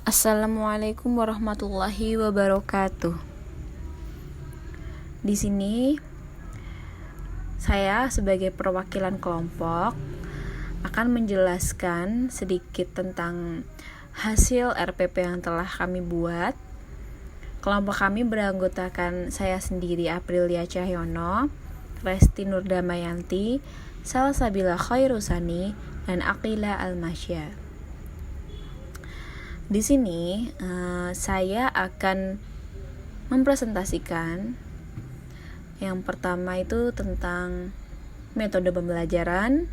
Assalamualaikum warahmatullahi wabarakatuh. Di sini saya sebagai perwakilan kelompok akan menjelaskan sedikit tentang hasil RPP yang telah kami buat. Kelompok kami beranggotakan saya sendiri, Aprilia Cahyono, Resti Nurdamayanti, Salsabila Khairusani, dan Aqila Almasya. Di sini saya akan mempresentasikan yang pertama itu tentang metode pembelajaran,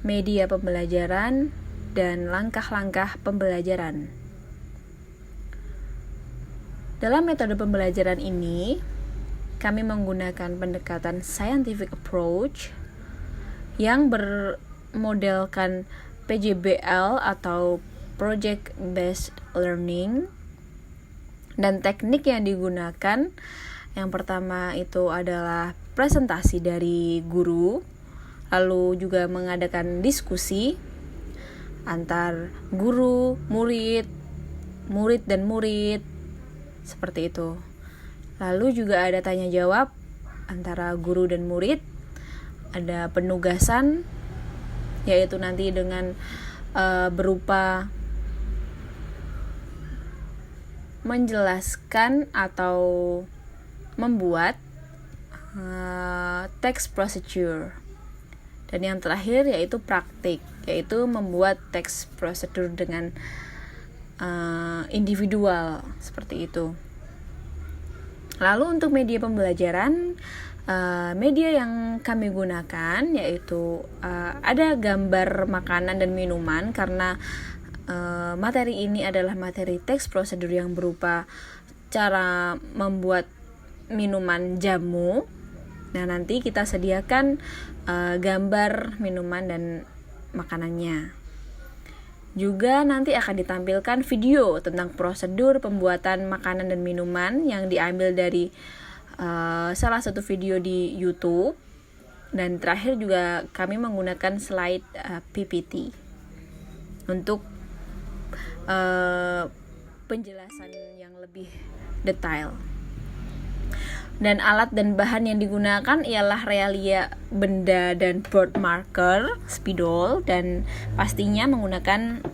media pembelajaran, dan langkah-langkah pembelajaran. Dalam metode pembelajaran ini, kami menggunakan pendekatan scientific approach yang bermodelkan PJBL atau Project Based Learning. Dan teknik yang digunakan yang pertama itu adalah presentasi dari guru, lalu juga mengadakan diskusi antar guru, murid dan murid, seperti itu. Lalu juga ada tanya jawab antara guru dan murid, ada penugasan yaitu nanti dengan berupa menjelaskan atau membuat text procedure. Dan yang terakhir yaitu praktik, yaitu membuat text procedure dengan individual, seperti itu. Lalu untuk media pembelajaran, media yang kami gunakan yaitu ada gambar makanan dan minuman, karena materi ini adalah materi teks prosedur yang berupa cara membuat minuman jamu. Nah, nanti kita sediakan gambar minuman dan makanannya. Juga nanti akan ditampilkan video tentang prosedur pembuatan makanan dan minuman yang diambil dari salah satu video di YouTube. Dan terakhir juga kami menggunakan slide PPT untuk penjelasan yang lebih detail. Dan alat dan bahan yang digunakan ialah realia benda dan board marker, spidol, dan pastinya menggunakan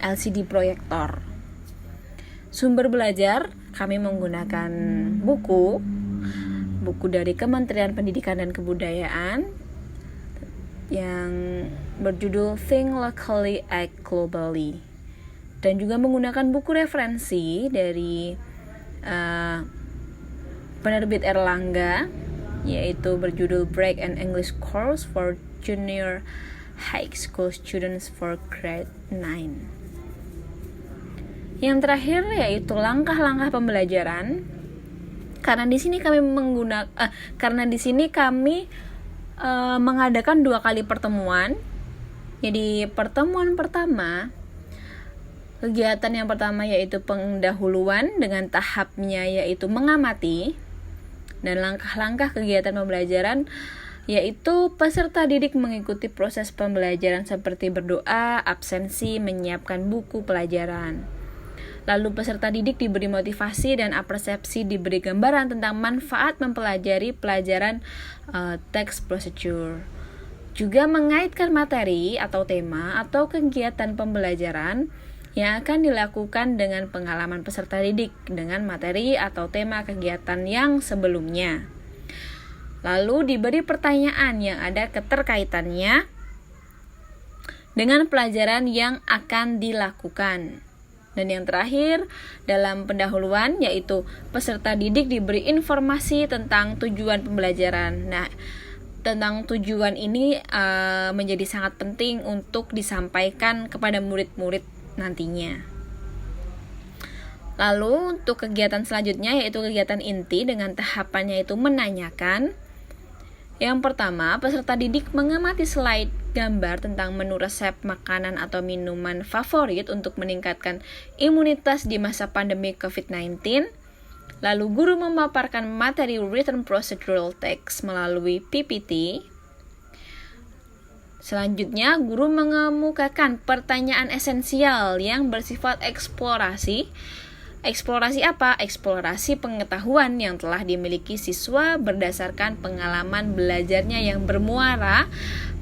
LCD proyektor. Sumber belajar kami menggunakan buku dari Kementerian Pendidikan dan Kebudayaan yang berjudul Think Locally, Act Globally, dan juga menggunakan buku referensi dari penerbit Erlangga, yaitu berjudul Break and English Course for Junior High School Students for Grade 9. Yang terakhir yaitu langkah-langkah pembelajaran. Karena di sini kami mengadakan 2 kali pertemuan. Jadi pertemuan pertama, kegiatan yang pertama yaitu pendahuluan dengan tahapnya yaitu mengamati, dan langkah-langkah kegiatan pembelajaran yaitu peserta didik mengikuti proses pembelajaran seperti berdoa, absensi, menyiapkan buku pelajaran. Lalu peserta didik diberi motivasi dan apresiasi, diberi gambaran tentang manfaat mempelajari pelajaran text procedure. Juga mengaitkan materi atau tema atau kegiatan pembelajaran yang akan dilakukan dengan pengalaman peserta didik dengan materi atau tema kegiatan yang sebelumnya. Lalu diberi pertanyaan yang ada keterkaitannya dengan pelajaran yang akan dilakukan. Dan yang terakhir dalam pendahuluan yaitu peserta didik diberi informasi tentang tujuan pembelajaran. Nah, tentang tujuan ini menjadi sangat penting untuk disampaikan kepada murid-murid nantinya. Lalu untuk kegiatan selanjutnya yaitu kegiatan inti dengan tahapannya itu menanyakan. Yang pertama, peserta didik mengamati slide gambar tentang menu resep makanan atau minuman favorit untuk meningkatkan imunitas di masa pandemi COVID-19. Lalu guru memaparkan materi written procedural text melalui PPT. Selanjutnya, guru mengemukakan pertanyaan esensial yang bersifat eksplorasi. Eksplorasi apa? Eksplorasi pengetahuan yang telah dimiliki siswa berdasarkan pengalaman belajarnya yang bermuara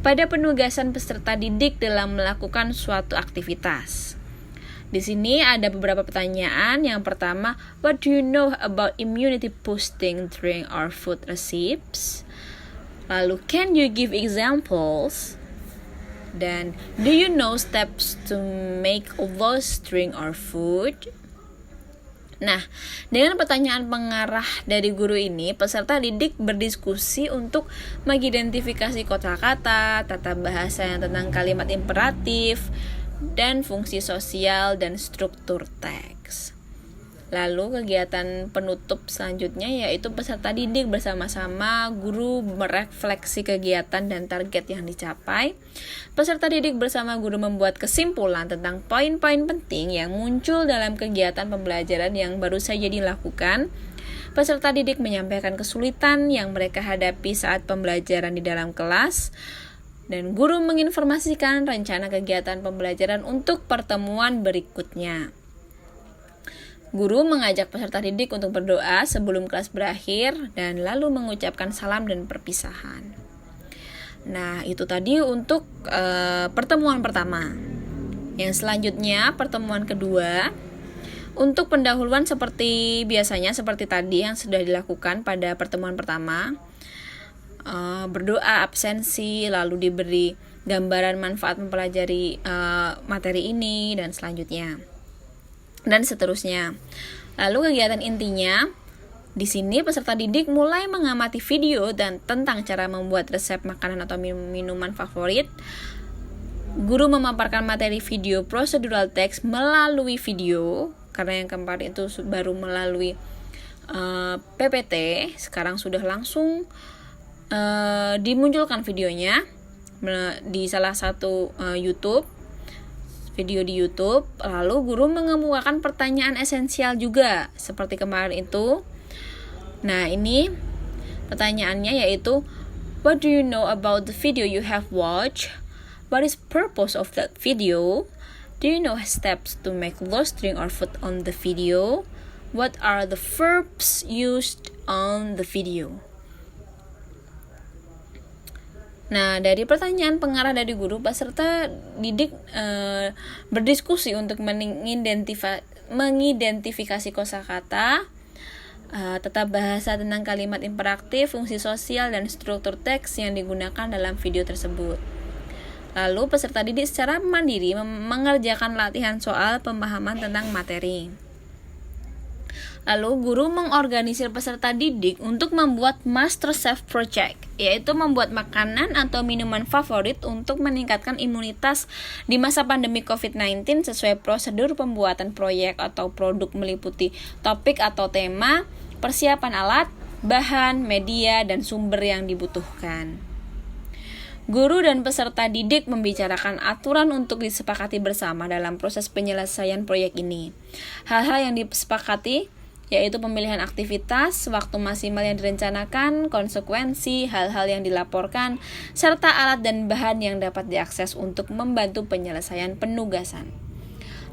pada penugasan peserta didik dalam melakukan suatu aktivitas. Di sini ada beberapa pertanyaan. Yang pertama, what do you know about immunity boosting during our food recipes? Lalu, can you give examples? Dan, do you know steps to make those during our food? Nah, dengan pertanyaan pengarah dari guru ini, peserta didik berdiskusi untuk mengidentifikasi kosakata, tata bahasa yang tentang kalimat imperatif, dan fungsi sosial dan struktur teks. Lalu kegiatan penutup selanjutnya yaitu peserta didik bersama-sama guru merefleksi kegiatan dan target yang dicapai. Peserta didik bersama guru membuat kesimpulan tentang poin-poin penting yang muncul dalam kegiatan pembelajaran yang baru saja dilakukan. Peserta didik menyampaikan kesulitan yang mereka hadapi saat pembelajaran di dalam kelas. Dan guru menginformasikan rencana kegiatan pembelajaran untuk pertemuan berikutnya. Guru mengajak peserta didik untuk berdoa sebelum kelas berakhir dan lalu mengucapkan salam dan perpisahan. Nah, itu tadi untuk pertemuan pertama. Yang selanjutnya, pertemuan kedua. Untuk pendahuluan seperti biasanya, seperti tadi yang sudah dilakukan pada pertemuan pertama. Berdoa, absensi, lalu diberi gambaran manfaat mempelajari materi ini, dan selanjutnya. Dan seterusnya. Lalu kegiatan intinya, di sini peserta didik mulai mengamati video dan tentang cara membuat resep makanan atau minuman favorit. Guru memaparkan materi video procedural text melalui video, karena yang kemarin itu baru melalui PPT, sekarang sudah langsung dimunculkan videonya di salah satu video di YouTube. Lalu guru mengemukakan pertanyaan esensial juga seperti kemarin itu. Nah, ini pertanyaannya yaitu, what do you know about the video you have watched? What is purpose of that video? Do you know steps to make those during our food on the video? What are the verbs used on the video? Nah, dari pertanyaan pengarah dari guru, peserta didik berdiskusi untuk mengidentifikasi kosakata, tata bahasa tentang kalimat imperatif, fungsi sosial, dan struktur teks yang digunakan dalam video tersebut. Lalu, peserta didik secara mandiri mengerjakan latihan soal pemahaman tentang materi. Lalu, guru mengorganisir peserta didik untuk membuat Master Chef Project, yaitu membuat makanan atau minuman favorit untuk meningkatkan imunitas di masa pandemi COVID-19 sesuai prosedur pembuatan proyek atau produk meliputi topik atau tema, persiapan alat, bahan, media, dan sumber yang dibutuhkan. Guru dan peserta didik membicarakan aturan untuk disepakati bersama dalam proses penyelesaian proyek ini. Hal-hal yang disepakati yaitu pemilihan aktivitas, waktu maksimal yang direncanakan, konsekuensi, hal-hal yang dilaporkan, serta alat dan bahan yang dapat diakses untuk membantu penyelesaian penugasan.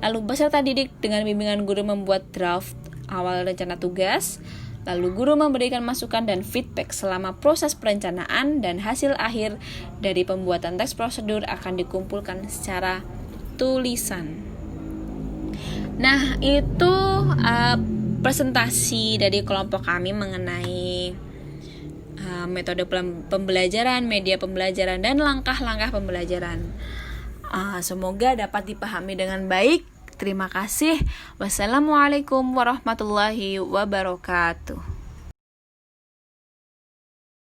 Lalu peserta didik dengan bimbingan guru membuat draft awal rencana tugas, lalu guru memberikan masukan dan feedback selama proses perencanaan, dan hasil akhir dari pembuatan teks prosedur akan dikumpulkan secara tulisan. Nah, itu presentasi dari kelompok kami mengenai metode pembelajaran, media pembelajaran, dan langkah-langkah pembelajaran. Semoga dapat dipahami dengan baik. Terima kasih. Wassalamualaikum warahmatullahi wabarakatuh.